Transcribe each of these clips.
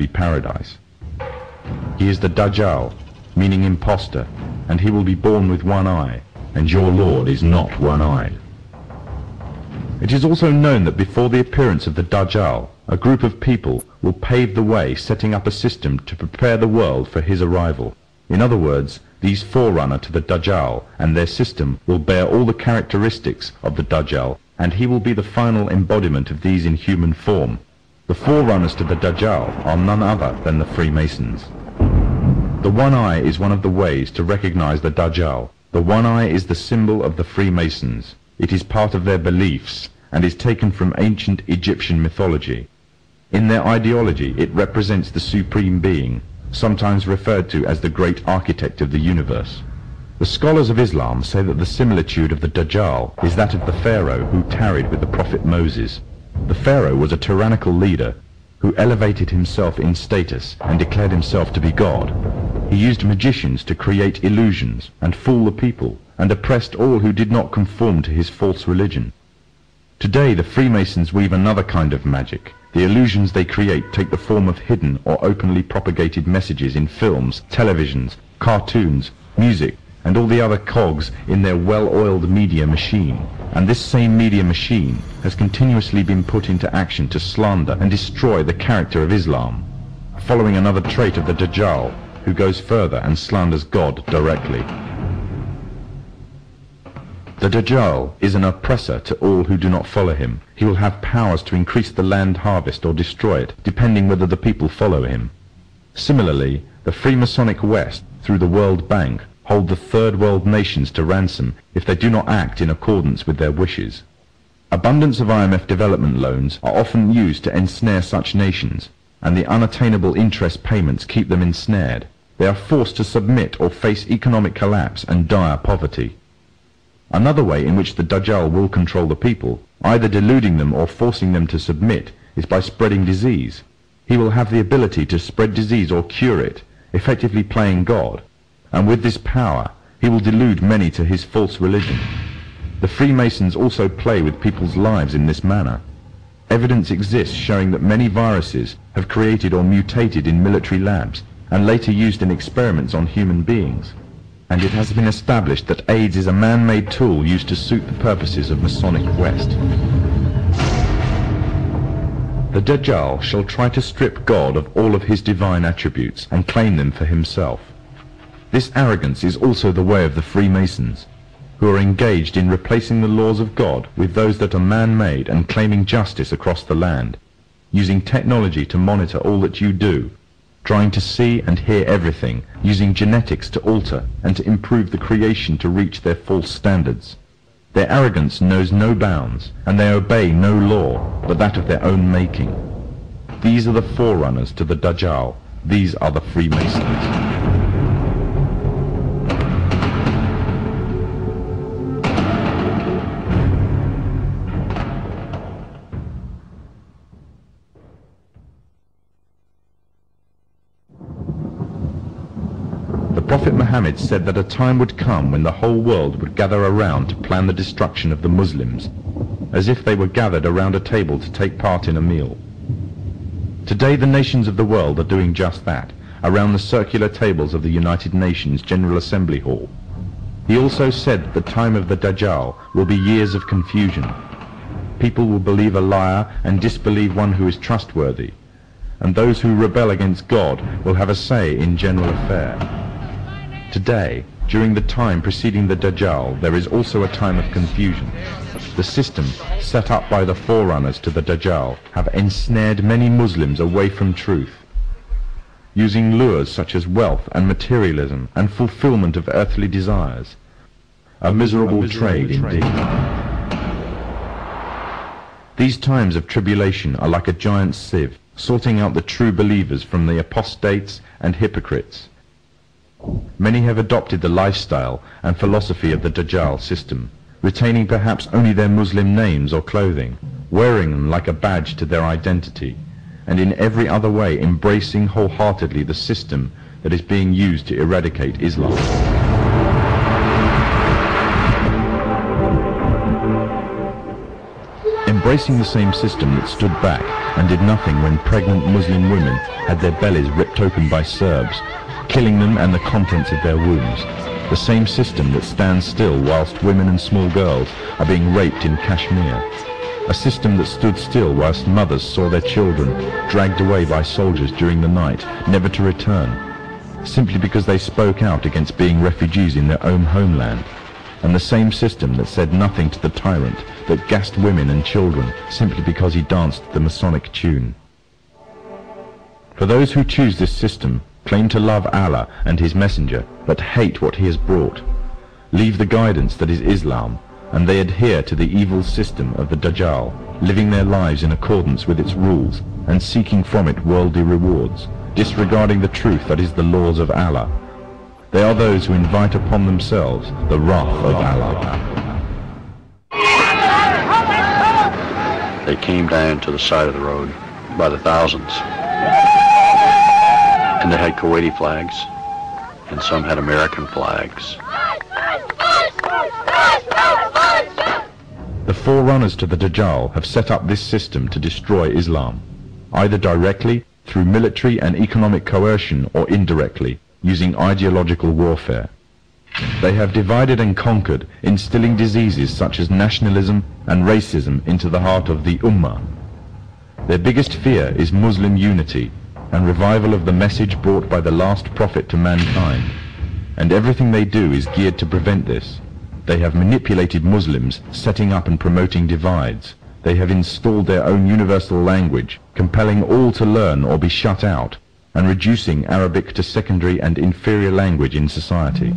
be paradise. He is the DAJJAL, meaning imposter, and he will be born with one eye, and your Lord is not one-eyed. It is also known that before the appearance of the DAJJAL, a group of people will pave the way, setting up a system to prepare the world for his arrival. In other words, these forerunner to the DAJJAL and their system will bear all the characteristics of the DAJJAL, and he will be the final embodiment of these in human form. The forerunners to the DAJJAL are none other than the Freemasons. The one eye is one of the ways to recognize the DAJJAL. The one eye is the symbol of the Freemasons. It is part of their beliefs and is taken from ancient Egyptian mythology. In their ideology, it represents the supreme being, sometimes referred to as the great architect of the universe. The scholars of Islam say that the similitude of the DAJJAL is that of the Pharaoh who tarried with the prophet Moses. The Pharaoh was a tyrannical leader who elevated himself in status and declared himself to be God. He used magicians to create illusions and fool the people, and oppressed all who did not conform to his false religion. Today the Freemasons weave another kind of magic. The illusions they create take the form of hidden or openly propagated messages in films, televisions, cartoons, music, and all the other cogs in their well-oiled media machine. And this same media machine has continuously been put into action to slander and destroy the character of Islam, following another trait of the DAJJAL, who goes further and slanders God directly. The DAJJAL is an oppressor to all who do not follow him. He will have powers to increase the land harvest or destroy it, depending whether the people follow him. Similarly, the Freemasonic West, through the World Bank, hold the third world nations to ransom if they do not act in accordance with their wishes. Abundance of IMF development loans are often used to ensnare such nations, and the unattainable interest payments keep them ensnared. They are forced to submit or face economic collapse and dire poverty. Another way in which the DAJJAL will control the people, either deluding them or forcing them to submit, is by spreading disease. He will have the ability to spread disease or cure it, effectively playing God, and with this power he will delude many to his false religion. The Freemasons also play with people's lives in this manner. Evidence exists showing that many viruses have created or mutated in military labs and later used in experiments on human beings. And it has been established that AIDS is a man-made tool used to suit the purposes of Masonic West. The DAJJAL shall try to strip God of all of his divine attributes and claim them for himself. This arrogance is also the way of the Freemasons, who are engaged in replacing the laws of God with those that are man-made and claiming justice across the land, using technology to monitor all that you do, trying to see and hear everything, using genetics to alter and to improve the creation to reach their false standards. Their arrogance knows no bounds, and they obey no law but that of their own making. These are the forerunners to the DAJJAL. These are the Freemasons. Prophet Muhammad said that a time would come when the whole world would gather around to plan the destruction of the Muslims, as if they were gathered around a table to take part in a meal. Today the nations of the world are doing just that, around the circular tables of the United Nations General Assembly Hall. He also said that the time of the DAJJAL will be years of confusion. People will believe a liar and disbelieve one who is trustworthy, and those who rebel against God will have a say in general affair. Today, during the time preceding the DAJJAL, there is also a time of confusion. The system set up by the forerunners to the DAJJAL have ensnared many Muslims away from truth, using lures such as wealth and materialism and fulfillment of earthly desires. A miserable trade indeed. These times of tribulation are like a giant sieve, sorting out the true believers from the apostates and hypocrites. Many have adopted the lifestyle and philosophy of the DAJJAL system, retaining perhaps only their Muslim names or clothing, wearing them like a badge to their identity, and in every other way embracing wholeheartedly the system that is being used to eradicate Islam. Embracing the same system that stood back and did nothing when pregnant Muslim women had their bellies ripped open by Serbs, killing them and the contents of their wombs. The same system that stands still whilst women and small girls are being raped in Kashmir. A system that stood still whilst mothers saw their children dragged away by soldiers during the night, never to return, simply because they spoke out against being refugees in their own homeland. And the same system that said nothing to the tyrant that gassed women and children simply because he danced the Masonic tune. For those who choose this system, claim to love Allah and His Messenger, but hate what He has brought, leave the guidance that is Islam, and they adhere to the evil system of the DAJJAL, living their lives in accordance with its rules and seeking from it worldly rewards, disregarding the truth that is the laws of Allah. They are those who invite upon themselves the wrath of Allah. They came down to the side of the road by the thousands, and they had Kuwaiti flags, and some had American flags. The forerunners to the DAJJAL have set up this system to destroy Islam, either directly, through military and economic coercion, or indirectly, using ideological warfare. They have divided and conquered, instilling diseases such as nationalism and racism into the heart of the Ummah. Their biggest fear is Muslim unity and revival of the message brought by the last prophet to mankind, and everything they do is geared to prevent this. They have manipulated Muslims, setting up and promoting divides. They have installed their own universal language, compelling all to learn or be shut out, and reducing Arabic to secondary and inferior language in society.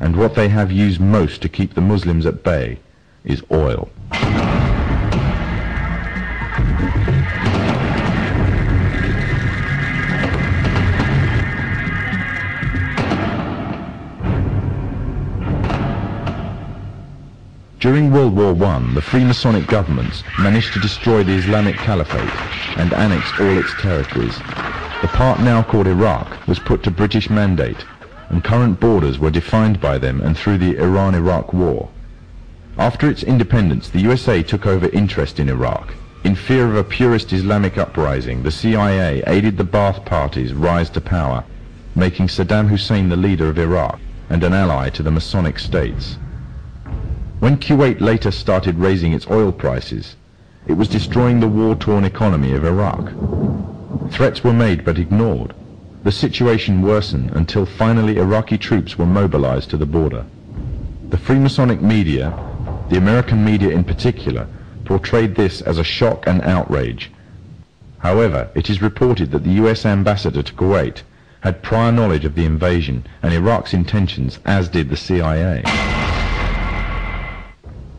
And what they have used most to keep the Muslims at bay is oil. During World War I, the Freemasonic governments managed to destroy the Islamic Caliphate and annex all its territories. The part now called Iraq was put to British mandate, and current borders were defined by them and through the Iran-Iraq War. After its independence, the USA took over interest in Iraq. In fear of a purist Islamic uprising, the CIA aided the Ba'ath Party's rise to power, making Saddam Hussein the leader of Iraq and an ally to the Masonic states. When Kuwait later started raising its oil prices, it was destroying the war-torn economy of Iraq. Threats were made but ignored. The situation worsened until finally Iraqi troops were mobilized to the border. The Freemasonic media, the American media in particular, portrayed this as a shock and outrage. However, it is reported that the US ambassador to Kuwait had prior knowledge of the invasion and Iraq's intentions, as did the CIA.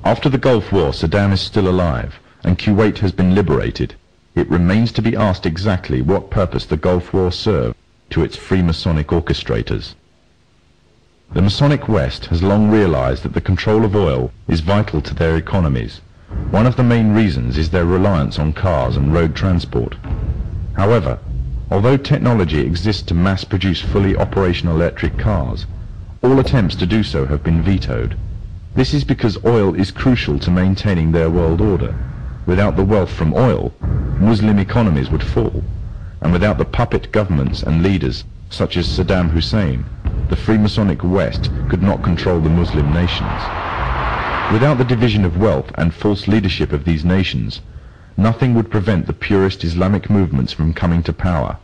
After the Gulf War, Saddam is still alive, and Kuwait has been liberated. It remains to be asked exactly what purpose the Gulf War served to its Freemasonic orchestrators. The Masonic West has long realized that the control of oil is vital to their economies. One of the main reasons is their reliance on cars and road transport. However, although technology exists to mass-produce fully operational electric cars, all attempts to do so have been vetoed. This is because oil is crucial to maintaining their world order. Without the wealth from oil, Muslim economies would fall, and without the puppet governments and leaders such as Saddam Hussein, the Freemasonic West could not control the Muslim nations. Without the division of wealth and false leadership of these nations, nothing would prevent the purist Islamic movements from coming to power.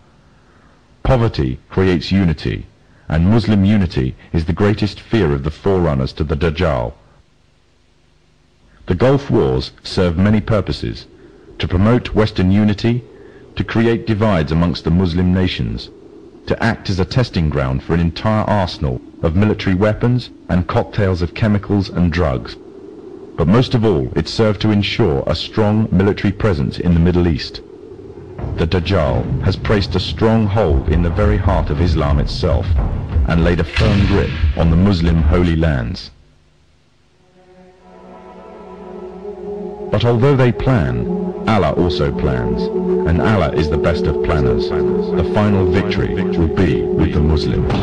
Poverty creates unity, and Muslim unity is the greatest fear of the forerunners to the DAJJAL. The Gulf Wars serve many purposes: to promote Western unity, to create divides amongst the Muslim nations, to act as a testing ground for an entire arsenal of military weapons and cocktails of chemicals and drugs. But most of all, it served to ensure a strong military presence in the Middle East. The DAJJAL has placed a strong hold in the very heart of Islam itself and laid a firm grip on the Muslim holy lands. But although they plan, Allah also plans, and Allah is the best of planners. The final victory will be with the Muslims.